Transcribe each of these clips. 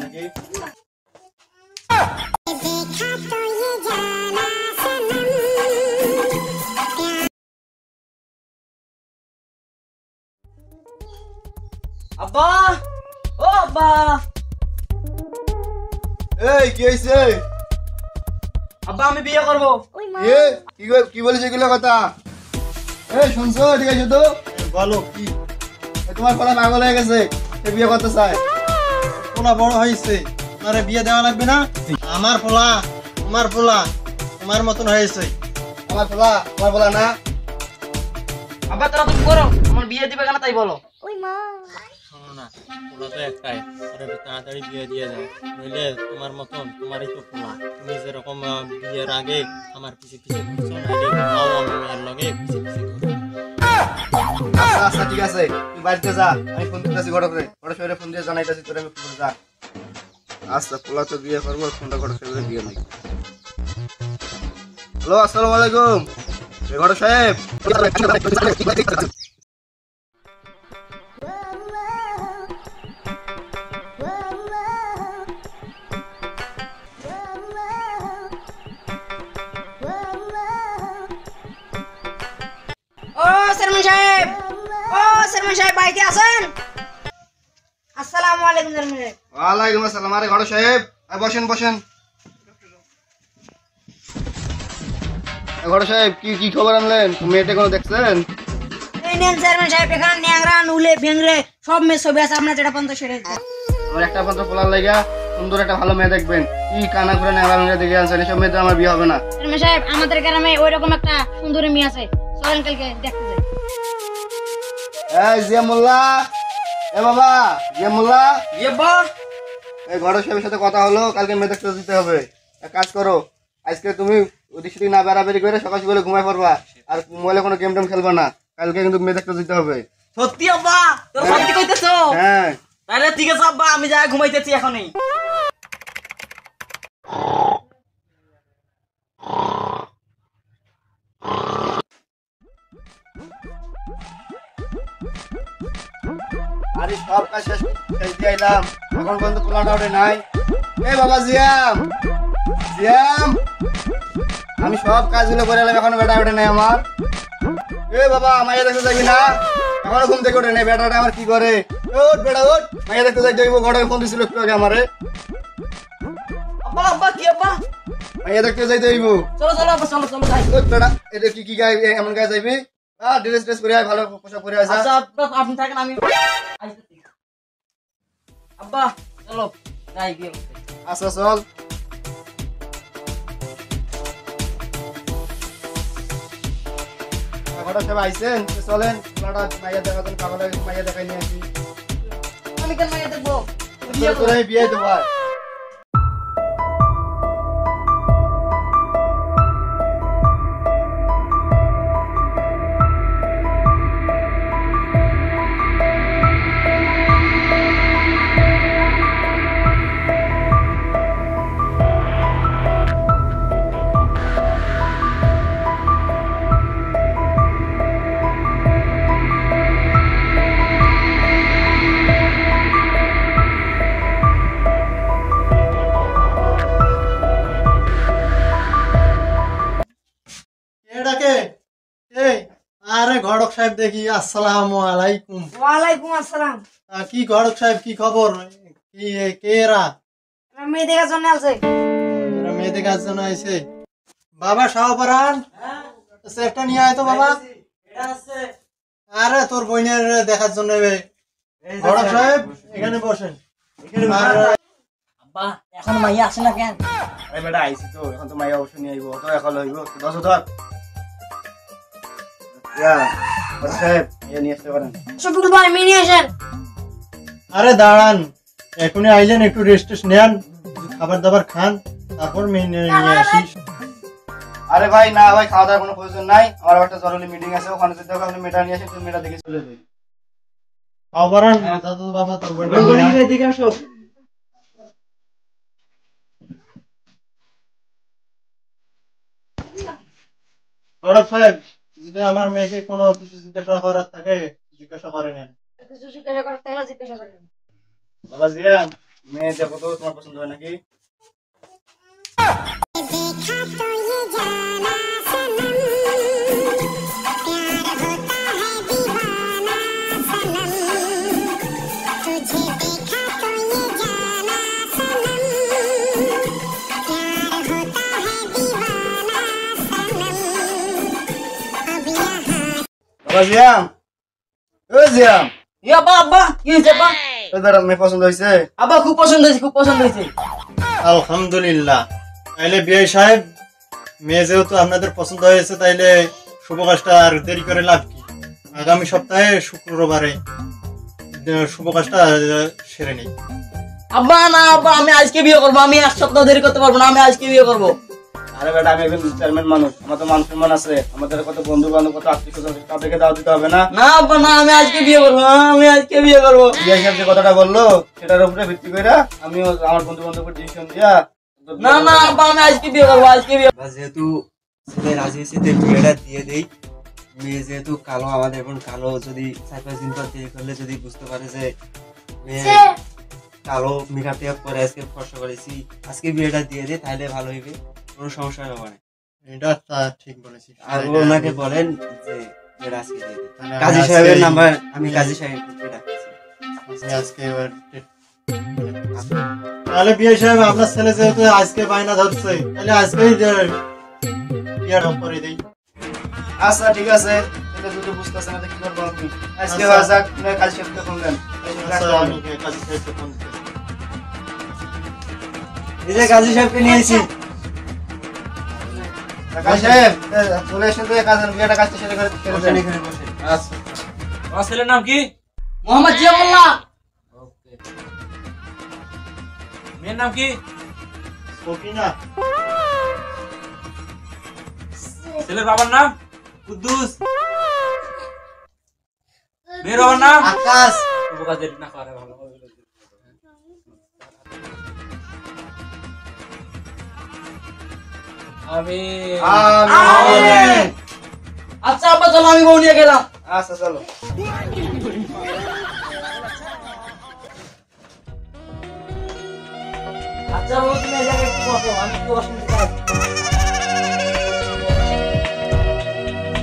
নাকি আব্বা ও আব্বা এই কি হইছে আব্বা আমি বিয়ে করব এ কি বলিস এগুলো কথা এই শুনছো ঠিক আছে তো বলো কি তোমার পোলা পাগল হয়ে গেছে সে বিয়ে করতে চায় পোলা বড় হয়েছে তোমারে বিয়ে দেওয়া লাগবে না আমার পোলা তোমার পোলা তোমার মতন হয়েছে আমার পোলা না আব্বা তোরা তুমি করো আমার বিয়ে দিবে কেন তাই বলো শোনো না পোলা তো একটাই ওরা তাড়াতাড়ি বিয়ে দিয়ে দাও নইলে তোমার মতন তোমারই তো পোলা তুমি যেরকম বিয়ের আগে আমার পিছে পিছে ঘুরছো নাইলে ঘুমাও আমি মেয়ের লগে পিছে পিছে ঘুরো আচ্ছা ঠিক আছে তুই বাড়িতে যা আমি ফোন দিতেছি ঘরে ফোন দিয়ে জানাইতেছি তোর আমি ফোন যা আচ্ছা পোলা তো বিয়ে করবো ফোনটা ঘরে বিয়ে নাই হ্যালো আসসালামু আলাইকুম ঘরে সাহেব চেয়ারম্যান সাহেব বাড়িতে আছেন? আসসালামু আলাইকুম চেয়ারম্যান সাহেব। ওয়ালাইকুম আসসালাম। আরে ঘরে সাহেব বসেন ঘরে সাহেব কি খবর আনলেন? মেয়েটা কোনো দেখছেন? এই নেন চেয়ারম্যান সাহেব, এখানে ন্যাংরা নুলে ভেংরে সব মেয়ে ছবি আছে, আপনার যেটা পর্যন্ত সেটা আমার একটা পত্র পোলার লাগা সুন্দর একটা ভালো মেয়ে দেখবেন। কি কানা করে ন্যাংরা মেয়ে দেখে আনছেন, এসব মেয়েদের আমার বিয়ে হবে না। চেয়ারম্যান সাহেব আমাদের গ্রামে ওইরকম একটা সুন্দরী মেয়ে আছে, চলেন কালকে দেখতে যাই। এই জিয়া মোল্লা, এ বাবা জিয়া মোল্লা, ইয়েব্বা এই ঘরের সাহেবের সাথে কথা হলো, কালকে মেয়ে দেখতে দিতে হবে। এক কাজ করো, আজকে তুমি ওদিক সেদিক না বেড়াবেড়ি করে সকাল সকালে ঘুমাই পড়বা, আর মোবাইলে কোনো গেম টেম খেলবা না। কালকে কিন্তু মেয়ে দেখতে দিতে হবে। সত্যি আব্বা? তোর সত্যি কইতেছো? হ্যাঁ তাহলে ঠিক আছে আব্বা, আমি যাই ঘুমাইতেছি এখনই। আরে সব কাজ শেষ দিয়ে আইলাম, এখন পর্যন্ত পোলাটা ওঠে নাই। এই বাবা জিয়াম, আমি সব কাজগুলো করে এলাম, এখনো বেটা ওঠে নাই আমার। এ বাবা মাইয়া দেখতে যাবি না? এখনো ঘুম থেকে ওঠে নাই, বেটাটা আমার কি করে? ওঠ বেটা ওঠ, মাইয়া দেখতে যাই যাইব। ঘরে ফোন দিছিল একটু আগে আমারে। আব্বা আব্বা কি আব্বা? মাইয়া দেখতে যাই যাইব। চলো চলো আব্বা, চলো চলো যাই। ওঠ বেটা, এটা কি গায়ে এমন গায়ে যাইবি? ড্রেস পরে আয়, ভালো পোশাক পরে আয়। আচ্ছা আব্বা আপনি থাকেন, আমি আইতেছি। আব্বা চলো যাই বিয়ে করতে। আচ্ছা চল। ঘরে সব আইছেন, চলেন মাইয়া দেখা দেন, পাগল মাইয়া দেখাই নিয়ে আসি। আমি কেন মাইয়া দেখবো? তোর বিয়ে দেবো। আরে ঘটক সাহেব দেখি। আসসালামু আলাইকুম। ওয়ালাইকুম আসসালাম। কি ঘটক সাহেব কি খবর? কি কে এরা? মেয়ে দেখার জন্য আছে। মেয়ে দেখার জন্য আইছে। বাবা শাহপরান, একটা নিয়ে আয় তো বাবা। আরে তোর বোনের দেখার জন্য ঘটক সাহেব এখানে বসেন। আব্বা এখন মাইয়া আসে না কেন? আরে বেটা আইছি তো, এখন তো মাইয়া অবশ্য নিয়ে আইবো, তো এখন হইব 10 ধর। আরে দাঁড়ান, এখনই আইলেন, একটু রেস্ট নেন, খাবার দাবার খান, তারপর মেয়ে নিয়ে আসিস। আরে ভাই না ভাই, খাওয়া দাওয়ার কোনো প্রয়োজন নাই, আমার একটা জরুরি মিটিং আছে, ওখানে যেতে হবে। আপনি মেয়েটা নিয়ে আসেন, তুমি মেয়েটা দেখে চলে যাই। বাবা তোর দিকে আসো। সাহেব যদি আমার মেয়েকে কোনো কিছু জিজ্ঞাসা করার থাকে জিজ্ঞাসা করে নেন। বাবা জিয়ান মেয়ে দেখো তো তোমার পছন্দ হয় নাকি? বাবা জিয়াম, ও জিয়াম, এ আব্বা আব্বা কি হয়েছে আব্বা? তোদের মেয়ে পছন্দ হয়েছে? আব্বা খুব পছন্দ হয়েছে, খুব পছন্দ হয়েছে। আলহামদুলিল্লাহ। তাইলে বিয়ে সাহেব, মেয়ে যেহেতু আপনাদের পছন্দ হয়েছে, তাইলে শুভ কাজটা আর দেরি করে লাভ কি? আগামী সপ্তাহে শুক্রবারে শুভ কাজটা সেরে নেই। আব্বা না আব্বা, আমি আজকে বিয়ে করবো, আমি এক সপ্তাহ দেরি করতে পারবো না, আমি আজকে বিয়ে করবো। আরে বেটা, আমি একজন চেয়ারম্যান মানুষ, আমার তো মান সম্মান আছে, আমাদের কত বন্ধু বান্ধব কত আত্মীয় স্বজন আছে, তাদেরকে দাওয়াত দিতে হবে না? না আব্বা না, আমি আজকে বিয়ে করবো, আমি আজকে বিয়ে করবো। বিয়ে সাহেব যে কথাটা বললো সেটার উপরে ভিত্তি করে আমিও আমার বন্ধু বান্ধবের ডিসিশন দিয়া না না আব্বা, আমি আজকে বিয়ে করবো, আজকে বিয়ে। যেহেতু ছেলে রাজি হয়েছে তো বিয়েটা দিয়ে দেই। মেয়ে যেহেতু কালো, আমাদের এখন কালো, যদি 4-5 দিন পর দেরি করলে যদি বুঝতে পারে যে মেয়ে কালো মেকআপ টেকআপ করে আজকে ফর্সা করেছি, আজকে বিয়েটা দিয়ে দেয়, তাহলে ভালো হইবে, কোনো সমস্যা হবে না। এটা তা ঠিক বলেছিস। আর ওনাকে বলেন যে বিয়েটা আজকে দিয়ে দিই। তাহলে কাজী আজকে- সাহেবের নাম্বার, আমি কাজী সাহেবকে ডাকতেছি। আজকে এবার তাহলে বিয়ে সাহেব, আপনার ছেলে যেহেতু আজকে বায়না ধরছে, তাহলে আজকেই বিয়েটা করে দেই। আচ্ছা ঠিক আছে, সেটা যদি বুঝতেছে না তো কি করবো আপনি? আজকে আচ্ছা। যাক, কাজ সাহেবকে ফোন দেন। আচ্ছা, আমি কাজী সাহেবকে ফোন দিচ্ছি। এই যে কাজী সাহেবকে নিয়েছি। কাজ সাহেব চলে এসে তো কাজের বিয়েটা কাজটা সেরে করে ছেড়ে বসেন দেন। এখানে বসেন। আচ্ছা আমার ছেলের নাম কি? মোহাম্মদ জিয়াউল্লাহ। মেয়ের নাম কি? সকিনা। ছেলের বাবার নাম? কুদ্দুস। মেয়ের বাবার নাম? আকাশ। উপকাদের না করে ভালো। আমি আমিন। আচ্ছা আব্বা চলো, আমি বউ নিয়ে গেলাম। আচ্ছা চলো। আচ্ছা বউ, তুমি এই জায়গায় একটু বসো, আমি একটু অসুবিধা আছে।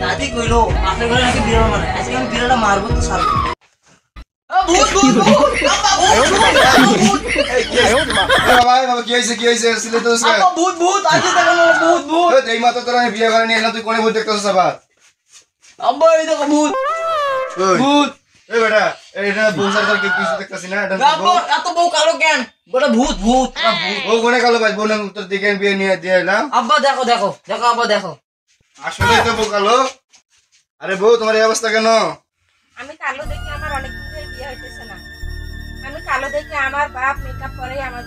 দাদি কইলো আপনার ঘরে নাকি বিড়াল মারে, আজকে আমি বিড়ালটা মারবো তো সারবো। ভূত ভূত ভূত আব্বা, ভূত বাবা বাবা কি হয়েছে কি হয়েছে? ছেলে তো আব্বা, ভূত ভূত আজকে দেখো না, ভূত ভূত। এই মাত্র তোরা আমি বিয়ে করে নিয়ে এলাম, তুই কোনে ভূত দেখতেছিস আবার? আব্বা এই দেখো ভূত ওই, ভূত। এই বেটা, এটা বউসার তোর কিছু দেখতেছি না? এটা আব্বা এত বউ কালো কেন? বড় ভূত ভূত ওটা ভূত। ও কোনে কালো ভাই, বোনের তোর দিকে বিয়ে নিয়ে দিয়ে এলাম। আব্বা দেখো দেখো দেখো আব্বা দেখো। আসলে তো বউ কালো। আরে বউ, তোমার এই অবস্থা কেন? আমি কালো দেখে আমার অনেক দিন ধরে বিয়ে হইতেছে না। আমি কালো দেখে আমার বাপ মেকআপ করে আমার